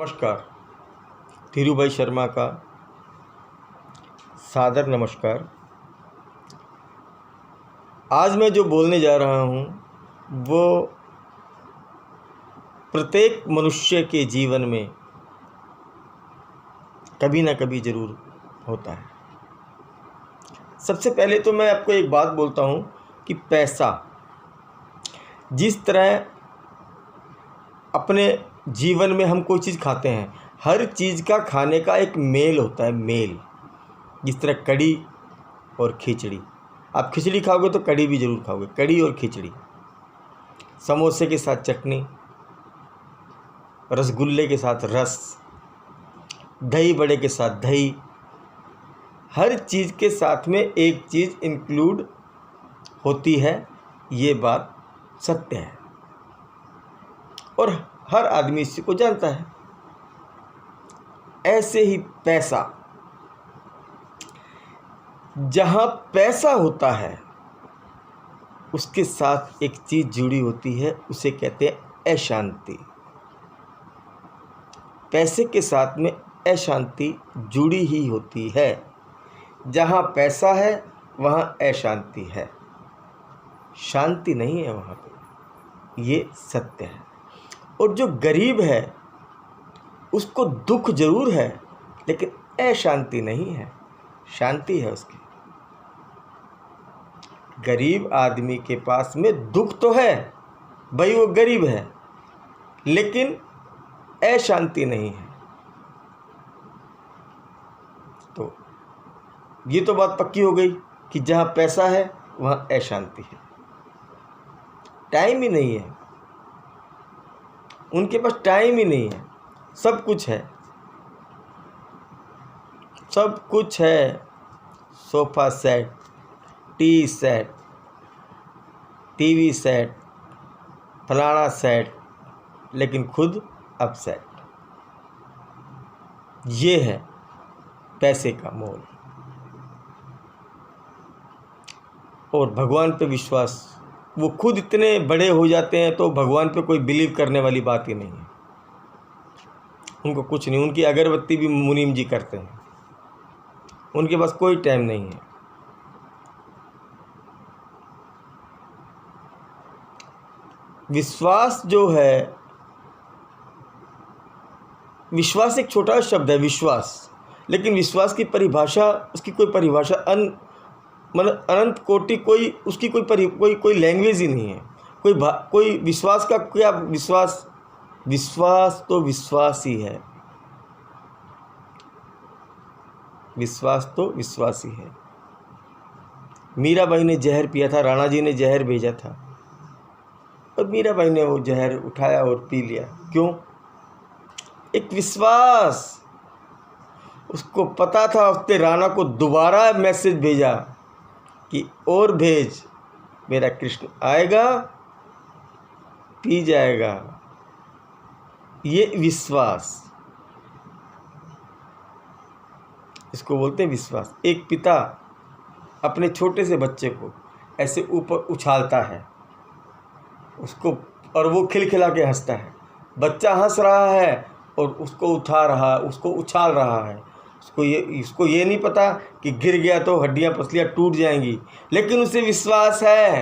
नमस्कार। धीरूभाई शर्मा का सादर नमस्कार। आज मैं जो बोलने जा रहा हूँ वो प्रत्येक मनुष्य के जीवन में कभी ना कभी ज़रूर होता है। सबसे पहले तो मैं आपको एक बात बोलता हूँ कि पैसा जिस तरह अपने जीवन में हम कोई चीज़ खाते हैं, हर चीज़ का खाने का एक मेल होता है। मेल जिस तरह कढ़ी और खिचड़ी, आप खिचड़ी खाओगे तो कढ़ी भी ज़रूर खाओगे। कढ़ी और खिचड़ी, समोसे के साथ चटनी, रसगुल्ले के साथ रस, दही बड़े के साथ दही, हर चीज़ के साथ में एक चीज़ इंक्लूड होती है। ये बात सत्य है और हर आदमी इसी को जानता है। ऐसे ही पैसा, जहाँ पैसा होता है उसके साथ एक चीज़ जुड़ी होती है, उसे कहते हैं अशांति। पैसे के साथ में अशांति जुड़ी ही होती है। जहाँ पैसा है वहाँ अशांति है, शांति नहीं है वहाँ पे। ये सत्य है। और जो गरीब है उसको दुख ज़रूर है लेकिन अशांति नहीं है, शांति है उसकी। गरीब आदमी के पास में दुख तो है, भाई वो गरीब है, लेकिन अशांति नहीं है। तो ये तो बात पक्की हो गई कि जहाँ पैसा है वहाँ अशांति है। टाइम ही नहीं है उनके पास, टाइम ही नहीं है। सब कुछ है, सब कुछ है। Sofa set, T set, TV set, फलाना सेट, लेकिन खुद अपसेट। ये है पैसे का मोल। और भगवान पे विश्वास, वो खुद इतने बड़े हो जाते हैं तो भगवान पे कोई बिलीव करने वाली बात ही नहीं है। उनको कुछ नहीं, उनकी अगरबत्ती भी मुनीम जी करते हैं, उनके पास कोई टाइम नहीं है। विश्वास जो है, विश्वास एक छोटा शब्द है, विश्वास, लेकिन विश्वास की परिभाषा, उसकी कोई परिभाषा मतलब अनंत कोटि, कोई उसकी कोई लैंग्वेज ही नहीं है। कोई विश्वास का क्या विश्वास, विश्वास तो विश्वास ही है। विश्वास तो विश्वास ही है। मीराबाई ने जहर पिया था, राणा जी ने जहर भेजा था और मीराबाई ने वो जहर उठाया और पी लिया। क्यों? एक विश्वास। उसको पता था, उसने राणा को दोबारा मैसेज भेजा कि और भेज, मेरा कृष्ण आएगा, पी जाएगा। ये विश्वास, इसको बोलते हैं विश्वास। एक पिता अपने छोटे से बच्चे को ऐसे ऊपर उछालता है उसको, और वो खिलखिला के हंसता है। बच्चा हंस रहा है और उसको उछाल रहा है। उसको ये नहीं पता कि गिर गया तो हड्डियां पसलियां टूट जाएंगी, लेकिन उसे विश्वास है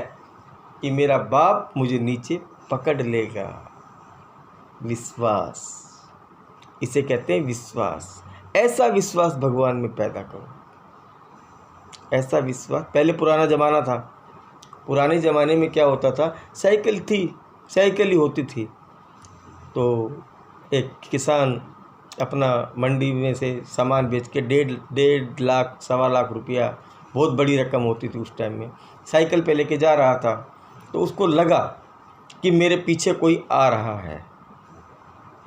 कि मेरा बाप मुझे नीचे पकड़ लेगा। विश्वास, इसे कहते हैं विश्वास। ऐसा विश्वास भगवान में पैदा करो। ऐसा विश्वास, पहले पुराना ज़माना था। पुराने ज़माने में क्या होता था, साइकिल थी, साइकिल ही होती थी। तो एक किसान अपना मंडी में से सामान बेच के 1.5 लाख 1.25 लाख रुपया, बहुत बड़ी रकम होती थी उस टाइम में, साइकिल पे लेके जा रहा था। तो उसको लगा कि मेरे पीछे कोई आ रहा है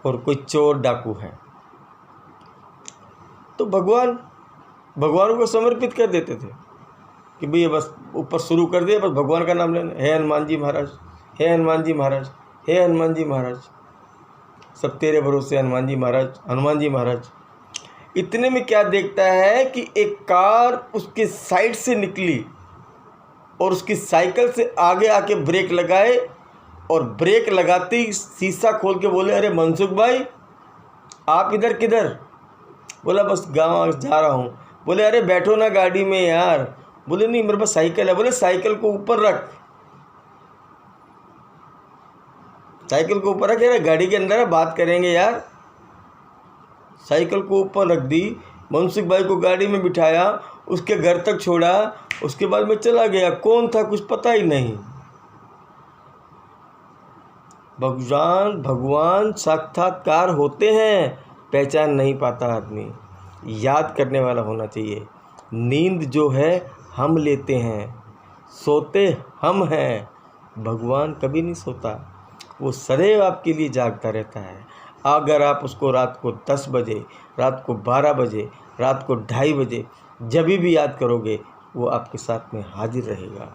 और कोई चोर डाकू है। तो भगवान को समर्पित कर देते थे कि भैया बस ऊपर शुरू कर दिया, बस भगवान का नाम लेना। हे हनुमान जी महाराज, हे हनुमान जी महाराज, हे हनुमान जी महाराज, सब तेरे भरोसे हनुमान जी महाराज, हनुमान जी महाराज। इतने में क्या देखता है कि एक कार उसके साइड से निकली और उसकी साइकिल से आगे आके ब्रेक लगाए, और ब्रेक लगाते ही शीशा खोल के बोले, अरे मनसुख भाई, आप इधर किधर? बोला बस गाँव जा रहा हूँ। बोले अरे बैठो ना गाड़ी में यार। बोले नहीं मेरे पास साइकिल है। बोले साइकिल को ऊपर रख। साइकिल को ऊपर रख यार, गाड़ी के अंदर है, बात करेंगे यार। साइकिल को ऊपर रख दी, मनसुख भाई को गाड़ी में बिठाया, उसके घर तक छोड़ा, उसके बाद में चला गया। कौन था कुछ पता ही नहीं। भगवान साक्षात्कार होते हैं, पहचान नहीं पाता आदमी। याद करने वाला होना चाहिए। नींद जो है हम लेते हैं, सोते हम हैं, भगवान कभी नहीं सोता। वो सदैव आपके लिए जागता रहता है। अगर आप उसको रात को 10 बजे, रात को 12 बजे, रात को 2:30 बजे जब भी याद करोगे, वो आपके साथ में हाजिर रहेगा।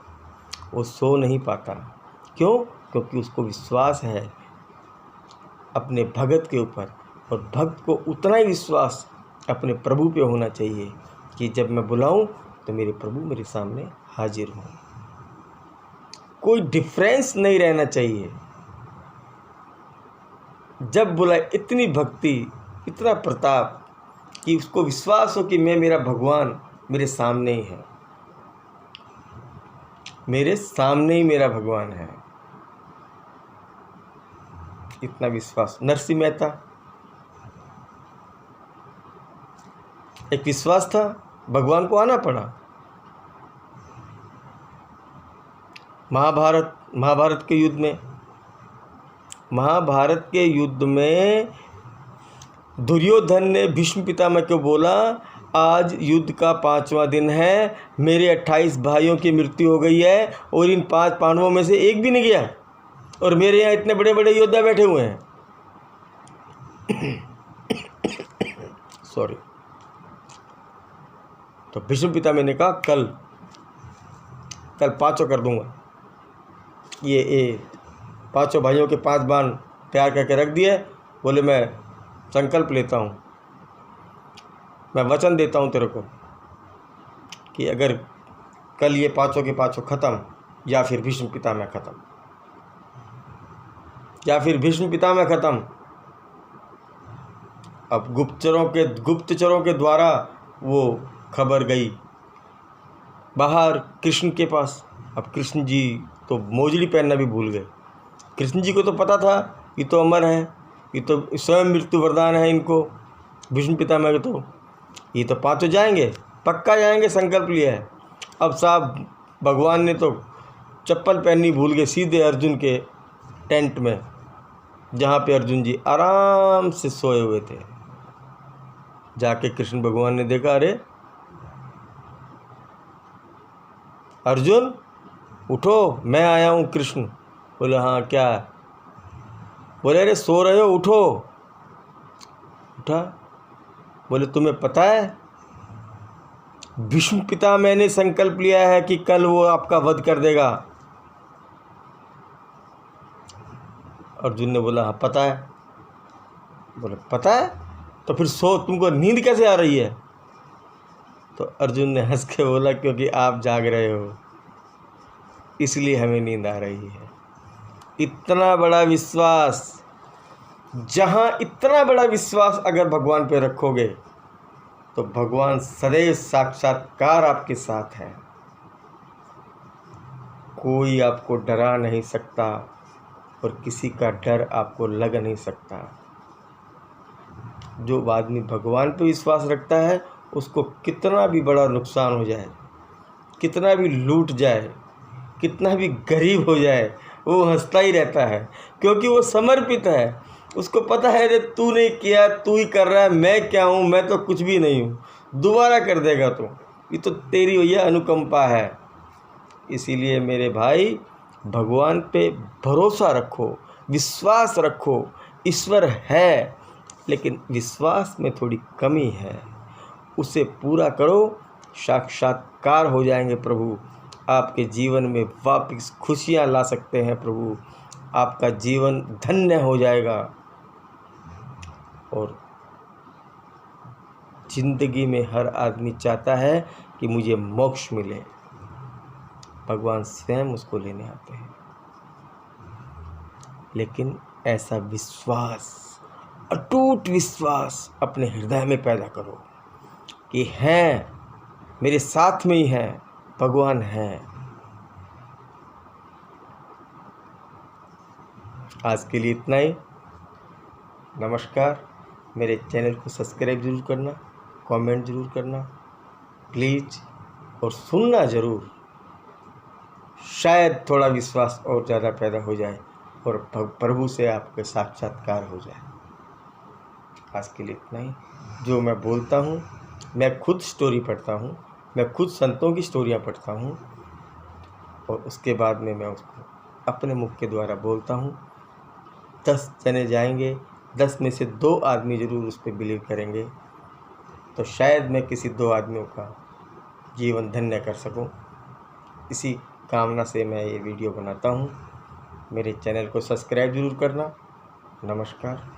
वो सो नहीं पाता। क्यों? क्योंकि उसको विश्वास है अपने भगत के ऊपर, और भक्त को उतना ही विश्वास अपने प्रभु पे होना चाहिए कि जब मैं बुलाऊं तो मेरे प्रभु मेरे सामने हाजिर हों। कोई डिफरेंस नहीं रहना चाहिए। जब बुलाए, इतनी भक्ति, इतना प्रताप कि उसको विश्वास हो कि मेरा भगवान मेरे सामने ही है, मेरे सामने ही मेरा भगवान है। इतना विश्वास। नरसिंह मेहता, एक विश्वास था, भगवान को आना पड़ा। महाभारत के युद्ध में दुर्योधन ने भीष्म पितामह को बोला, आज युद्ध का 5वां दिन है, मेरे 28 भाइयों की मृत्यु हो गई है और इन 5 पांडवों में से एक भी नहीं गया, और मेरे यहाँ इतने बड़े बड़े योद्धा बैठे हुए हैं। सॉरी। तो भीष्म पितामह ने कहा कल 5 कर दूंगा। ये 5 भाइयों के 5 बाण तैयार करके रख दिए। बोले मैं संकल्प लेता हूँ, मैं वचन देता हूँ तेरे को कि अगर कल ये 5 के 5 ख़त्म, या फिर भीष्म पितामह ख़त्म, या फिर भीष्म पितामह ख़त्म। अब गुप्तचरों के द्वारा वो खबर गई बाहर कृष्ण के पास। अब कृष्ण जी तो मोजड़ी पहनना भी भूल गए। कृष्ण जी को तो पता था ये तो अमर है, ये तो स्वयं मृत्यु वरदान है इनको, भीष्म पितामह के तो ये तो 5 जाएंगे, पक्का जाएंगे, संकल्प लिया है। अब साहब भगवान ने तो चप्पल पहननी भूल गए, सीधे अर्जुन के टेंट में, जहाँ पे अर्जुन जी आराम से सोए हुए थे। जाके कृष्ण भगवान ने देखा, अरे अर्जुन उठो, मैं आया हूँ। कृष्ण बोले हाँ क्या? बोले अरे सो रहे हो, उठो। उठा। बोले तुम्हें पता है भीष्म पितामह ने संकल्प लिया है कि कल वो आपका वध कर देगा। अर्जुन ने बोला हाँ पता है। बोले पता है तो फिर सो, तुमको नींद कैसे आ रही है? तो अर्जुन ने हंस के बोला क्योंकि आप जाग रहे हो इसलिए हमें नींद आ रही है। इतना बड़ा विश्वास, जहाँ इतना बड़ा विश्वास अगर भगवान पे रखोगे तो भगवान सदैव साक्षात्कार आपके साथ है। कोई आपको डरा नहीं सकता और किसी का डर आपको लग नहीं सकता। जो आदमी भगवान पे विश्वास रखता है उसको कितना भी बड़ा नुकसान हो जाए, कितना भी लूट जाए, कितना भी गरीब हो जाए, वो हंसता ही रहता है, क्योंकि वो समर्पित है। उसको पता है रे तू नहीं किया, तू ही कर रहा है, मैं क्या हूँ, मैं तो कुछ भी नहीं हूँ, दोबारा कर देगा तू, ये तो तेरी भैया अनुकंपा है। इसीलिए मेरे भाई भगवान पे भरोसा रखो, विश्वास रखो। ईश्वर है लेकिन विश्वास में थोड़ी कमी है, उसे पूरा करो, साक्षात्कार हो जाएंगे प्रभु। आपके जीवन में वापस खुशियाँ ला सकते हैं प्रभु, आपका जीवन धन्य हो जाएगा। और जिंदगी में हर आदमी चाहता है कि मुझे मोक्ष मिले, भगवान स्वयं उसको लेने आते हैं। लेकिन ऐसा विश्वास अटूट विश्वास अपने हृदय में पैदा करो कि हैं, मेरे साथ में ही हैं, भगवान हैं। आज के लिए इतना ही। नमस्कार। मेरे चैनल को सब्सक्राइब ज़रूर करना, कमेंट ज़रूर करना प्लीज़, और सुनना ज़रूर। शायद थोड़ा विश्वास और ज़्यादा पैदा हो जाए और प्रभु से आपके साक्षात्कार हो जाए। आज के लिए इतना ही। जो मैं बोलता हूँ, मैं खुद स्टोरी पढ़ता हूँ, मैं खुद संतों की स्टोरियाँ पढ़ता हूँ और उसके बाद में मैं उसको अपने मुख के द्वारा बोलता हूँ। 10 जने जाएंगे, 10 में से 2 आदमी ज़रूर उस पर बिलीव करेंगे, तो शायद मैं किसी 2 आदमियों का जीवन धन्य कर सकूं। इसी कामना से मैं ये वीडियो बनाता हूं। मेरे चैनल को सब्सक्राइब ज़रूर करना। नमस्कार।